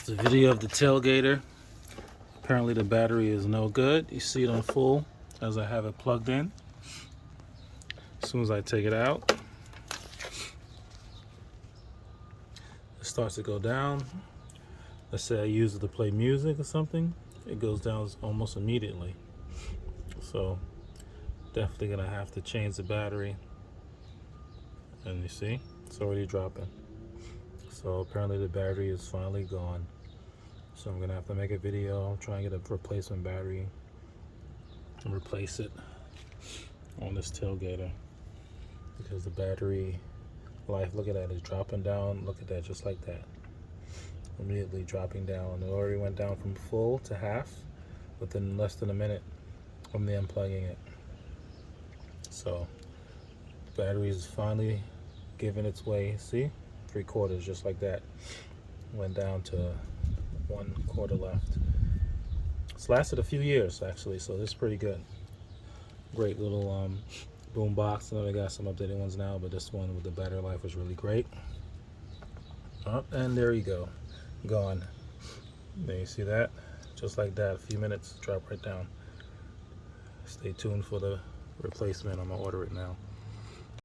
It's the video of the tailgater. Apparently the battery is no good. You see it on full as I have it plugged in. As soon as I take it out, it starts to go down. Let's say I use it to play music or something, it goes down almost immediately. So definitely gonna have to change the battery. And you see, it's already dropping. So apparently the battery is finally gone. So I'm gonna have to make a video, try and get a replacement battery and replace it on this tailgater, because the battery life, look at that, it's dropping down. Look at that, just like that, immediately dropping down. It already went down from full to half within less than a minute from the unplugging it. So the battery is finally giving its way. See, 3/4, just like that, went down to 1/4 left. It's lasted a few years actually, so this is pretty good. Great little boom box. I know they got some updated ones now, but this one with the battery life was really great. Oh, and there you go, gone. There, you see that? Just like that, a few minutes, drop right down. Stay tuned for the replacement. I'm gonna order it now.